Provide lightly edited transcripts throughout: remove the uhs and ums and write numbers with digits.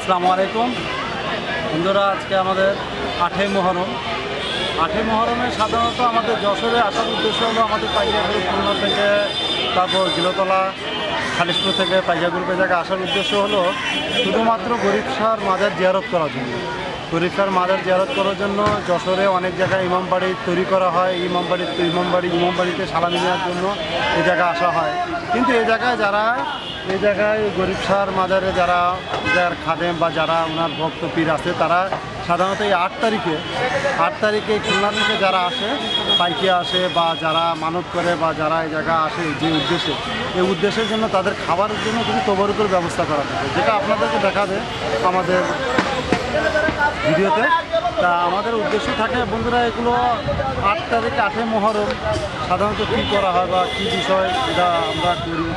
আসসালামু আলাইকুম বন্ধুরা, আজকে আমাদের 8ই মুহররম। 8ই মুহররমে সাধারণত আমাদের যশোরে আসার উদ্দেশ্য হলো আমাদের পাইজাগুরু খুলনা থেকে, তারপর গিলতলা খালিশপুর থেকে পাইজাগুরু জায়গায় আসার উদ্দেশ্য হলো শুধুমাত্র গরিব শাহর মাজার জিয়ারত করার জন্য। গরিব শাহর মাজার জিয়ারত করার জন্য যশোরে অনেক জায়গায় ইমামবাড়ি তৈরি করা হয়। ইমামবাড়িতে সালামি নেওয়ার জন্য এই জায়গায় আসা হয়। কিন্তু এই জায়গায় গরিব শাহর মাজারে যার খাদেম বা যারা ওনার ভক্ত পীর আছে, তারা সাধারণত এই 8 তারিখে খুলনা থেকে যারা আসে, পাইকে আসে বা যারা মানত করে বা যারা এই জায়গায় আসে এই উদ্দেশ্যের জন্য তাদের খাবারের জন্য কিছু তবরুকের ব্যবস্থা করা থাকে, যেটা আপনাদেরকে দেখাবে আমাদের ভিডিওতে। তা আমাদের উদ্দেশ্য থাকে বন্ধুরা, এগুলো 8 তারিখে 8ই মুহররম সাধারণত কী করা হয় বা কী বিষয় এটা আমরা করি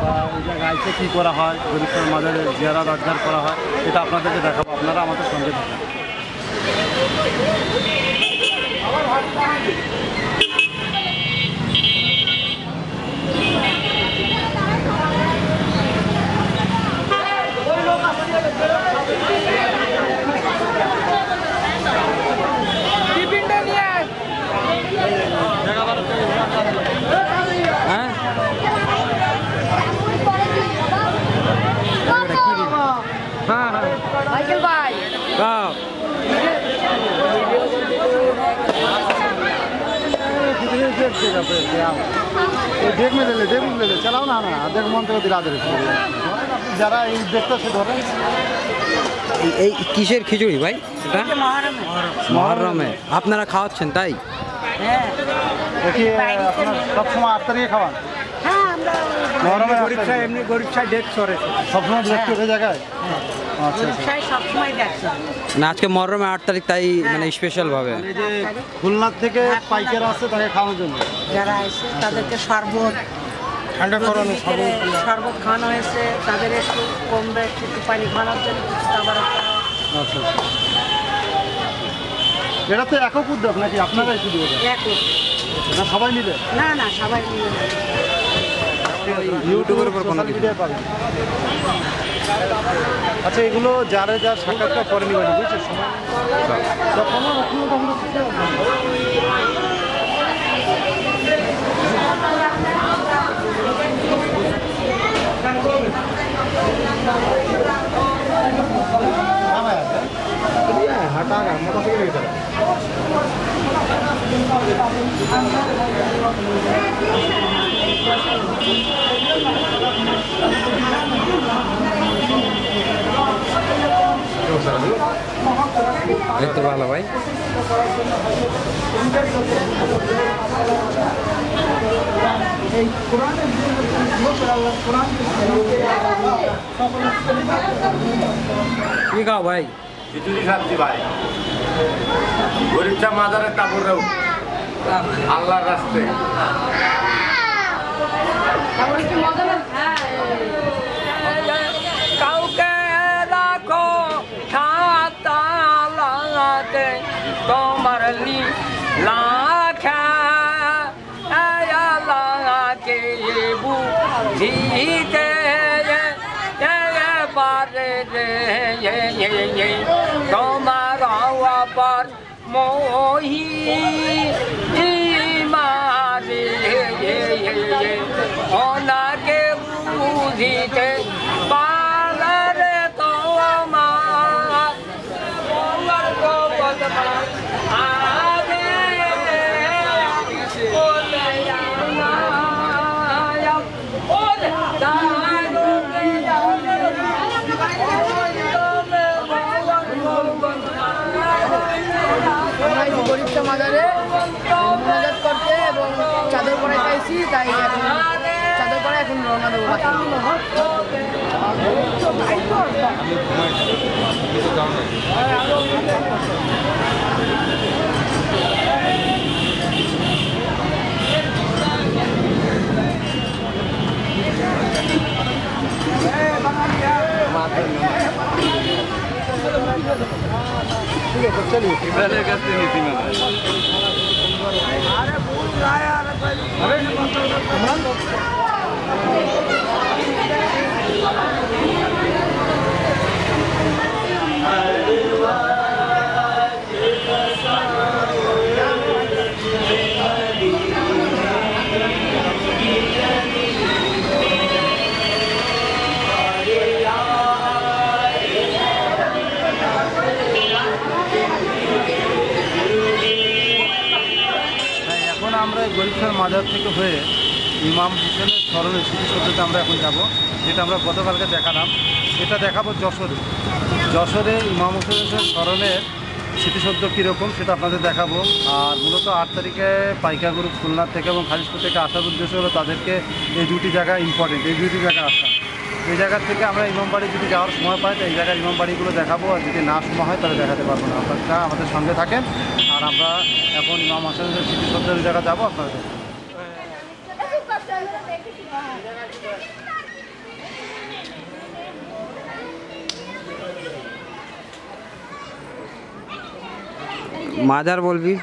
বা এই জায়গায় এসে কী করা হয়, গরিব শাহর মাজারে জিয়ারত আজগার করা হয়, এটা আপনাদেরকে দেখাবো। আপনারা আমাদের সঙ্গে থাকেন। माइकल भाई देख में ले ले चलाओ ना देख मन থেকে দিলা ধরে যারা এই দেখতেছে ধরে। এই কিসের খিচুড়ি ভাই? এটা মহরমে আপনারা খাওয়াচ্ছেন তাই? হ্যাঁ, দেখি আপনারা সবসময় 8 তারিখে খাওয়ান? হ্যাঁ, আমরা মহরমে এমনি গরিব সাহেব ডেট করে সবসময় দেখতে ওই জায়গায়। আচ্ছা, ব্যবসায় সবসময় দেখছি। না, আজকে মহরমে 8 তারিখ তাই মানে স্পেশাল ভাবে এই যে খুলনার থেকে পাইকার আসছে তাকে খাওয়ানোর জন্য যারা এসে তাদেরকে শরবত ঠান্ডা করানো শরবত খাওয়ানো হয়েছে, তাদের একটু কমবে, একটু পানি খাওয়ানোর জন্য কিছু খাবার। আচ্ছা, এটা তো একক উদ্যোগ নাকি আপনারাই শুধু না সবাই মিলে? না না, সবাই মিলে ইউটিউবের উপর কোনো কিছু পাবেন। আচ্ছা, এগুলো যারা যার সাক্ষাৎকার করে নিবেন, বুঝছেন? হাঁটা মোটা থেকে গেছে দেখতে ভালো ভাই। কি খাও ভাই? খিচুড়ি খাচ্ছি ভাই। গরিব শাহ মাজারের কাপড় আল্লাহর রাস্তায়। কাউকে রাখো ছাতালাতে তোমার লীলাখা আয়ালাকে বুঝিতে পারে রে তোমার অপর মোহি মারে ওনাকে বুঝিতে পারে তোমার গরিব শাহ মাজারে মোনাজাত করতে এবং চাদর পরে পাইছি, তাই চাদর পরে এখন রওনা দেবো। ঠিক আছে, চলিয়ে ইব্রাহিমের কাছ থেকে নীতি মেলা। আমরা হোসেন মাজার থেকে হয়ে ইমাম হোসেনের স্মরণে স্মৃতিসৌধতে আমরা এখন যাব, যেটা আমরা গতকালকে দেখালাম। এটা দেখাবো যশোরে ইমাম হোসেনের স্মরণের স্মৃতিসৌধ কীরকম সেটা আপনাদের দেখাবো। আর মূলত 8 তারিখে পাইকা গ্রুপ খুলনা থেকে এবং খালিশপুর থেকে আসার উদ্দেশ্য হলো তাদেরকে এই দুটি জায়গা ইম্পর্টেন্ট, এই দুটি জায়গা আসা। এই জায়গা থেকে আমরা ইমামবাড়ি যদি যাওয়ার সময় পাই তো এই জায়গার ইমামবাড়িগুলো দেখাবো, আর যদি না সময় হয় তাহলে দেখাতে পারবো না। আপনারা আমাদের সঙ্গে থাকেন, আর আমরা এখন ইমাম হোসেনের স্মৃতিসৌধের জায়গা যাবো আপনাদের। মাজার বলবি?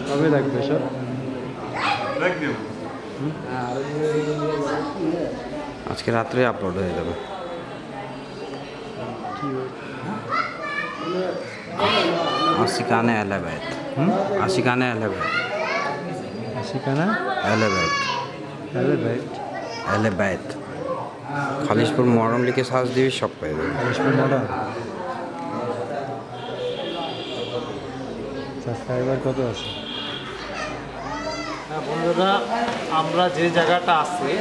কবে লাগবে সব? আজকে রাত্রে আপলোড হয়ে যাবে। আশিকানে আহলে বাইত। আশিকানে আহলে বাইত। আশিকানা আহলে বাইত। আহলে বাইত। আহলে বাইত। খালিশপুর মহরম লিখে সার্চ দিবি, সব পেয়ে যাবে। খালিশপুর মডেল। সাবস্ক্রাইবার কত আছে? হ্যাঁ বন্ধুরা, আমরা যে জায়গাটা আছে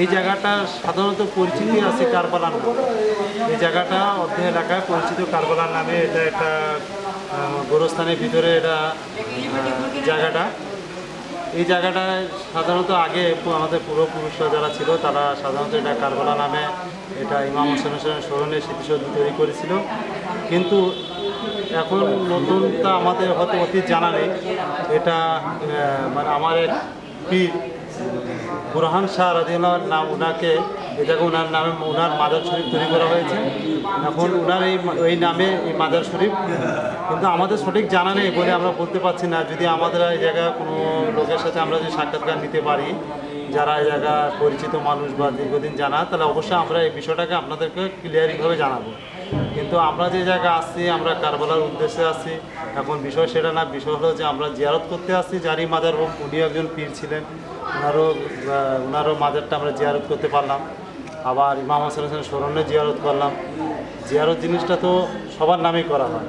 এই জায়গাটা সাধারণত পরিচিতি আছে কারবালার নামে। এই জায়গাটা অর্ধ এলাকায় পরিচিত কারবালার নামে। এটা একটা গোরস্থানের ভিতরে এটা জায়গাটা। এই জায়গাটা সাধারণত আগে আমাদের পূর্বপুরুষরা যারা ছিল তারা সাধারণত এটা কারবালা নামে এটা ইমাম হোসেনের স্মরণে স্মৃতিসৌধ তৈরি করেছিল। কিন্তু এখন নতুনটা আমাদের হয়তো অতীত জানা নেই। এটা মানে আমার এক পীর বুরহান শাহ রাদিয়াল্লাহু নাম, ওনাকে এই জায়গায় ওনার নামে ওনার মাজার শরীফ তৈরি করা হয়েছে। এখন ওনার এই নামে এই মাজার শরীফ, কিন্তু আমাদের সঠিক জানা নেই বলে আমরা বলতে পারছি না। যদি আমাদের এই জায়গায় কোনো লোকের সাথে আমরা যদি সাক্ষাৎকার নিতে পারি, যারা এই জায়গা পরিচিত মানুষ বা দীর্ঘদিন জানা, তাহলে অবশ্যই আমরা এই বিষয়টাকে আপনাদেরকে ক্লিয়ারিংভাবে জানাবো। কিন্তু আমরা যে জায়গায় আসছি, আমরা কারবালার উদ্দেশ্যে আসছি। এখন বিষয় সেটা না, বিষয় হলো যে আমরা জিয়ারত করতে আসছি যারই মাজার হোক। উনি একজন পীর ছিলেন, ওনারও মাজারটা আমরা জিয়ারত করতে পারলাম। আবার ইমাম হোসেন স্মরণে জিয়ারত করলাম। জিয়ারত জিনিসটা তো সবার নামেই করা হয়।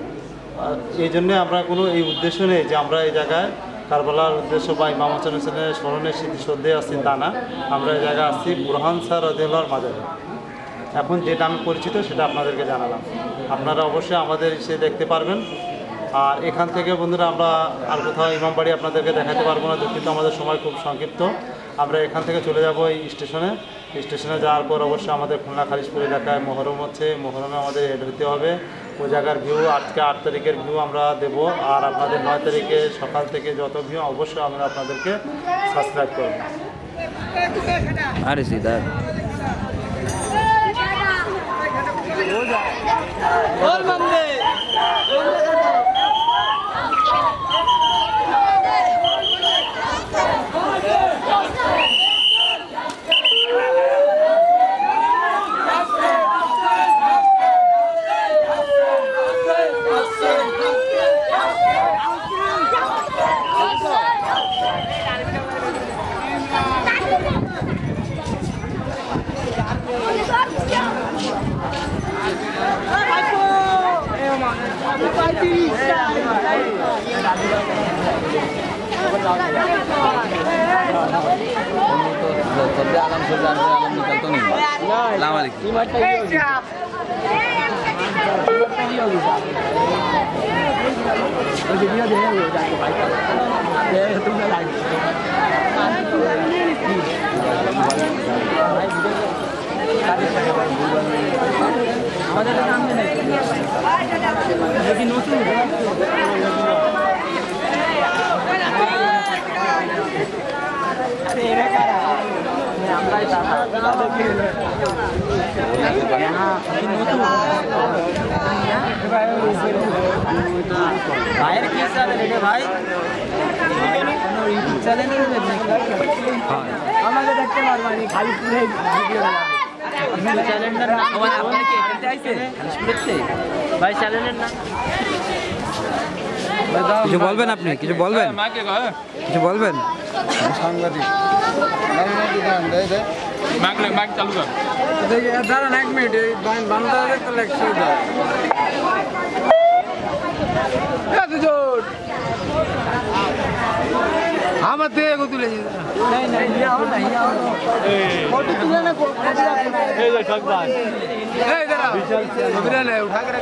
এই জন্যে আমরা কোনো এই উদ্দেশ্য নেই যে আমরা এই জায়গায় কারবালার উদ্দেশ্য বা ইমাম হোসেনের স্মরণে স্মৃতিসৌধে আসছি, তা না। আমরা এই জায়গায় আসছি বুরহান শাহ রাদিয়াল্লাহুর মাজারে। এখন যেটা আমি পরিচিত সেটা আপনাদেরকে জানালাম। আপনারা অবশ্যই আমাদের এসে দেখতে পারবেন। আর এখান থেকে বন্ধুরা আমরা আর কোথাও ইমামবাড়ি আপনাদেরকে দেখাতে পারবো না, দুঃখিত, আমাদের সময় খুব সংক্ষিপ্ত। আমরা এখান থেকে চলে যাব এই স্টেশনে। স্টেশনে যাওয়ার পর অবশ্যই আমাদের খুলনা খালিশপুর এলাকায় মহরম হচ্ছে, মহরমে আমাদের এড হতে হবে। ওই জায়গার ভিউ আজকে 8 তারিখের ভিউ আমরা দেবো। আর আপনাদের 9 তারিখে সকাল থেকে যত ভিউ অবশ্যই আমরা আপনাদেরকে সাবস্ক্রাইব করব। আরে সিধা alam nikalto nih. Lama lagi. ভাইয়ের কি চ্যানেল এটা ভাই? আমাকে দেখতে পারবেন খালি পুরো চ্যানেলটার নাম আপনার কি এখানে আইছে ভাই চ্যানেলের নাম কিছু বলবেন আপনি? কিছু বলবেন? কিছু বলবেন? দাঁড়ান 1 মিনিট বান্দারে তো লেখছে আমার দিয়ে তুলে উঠা করে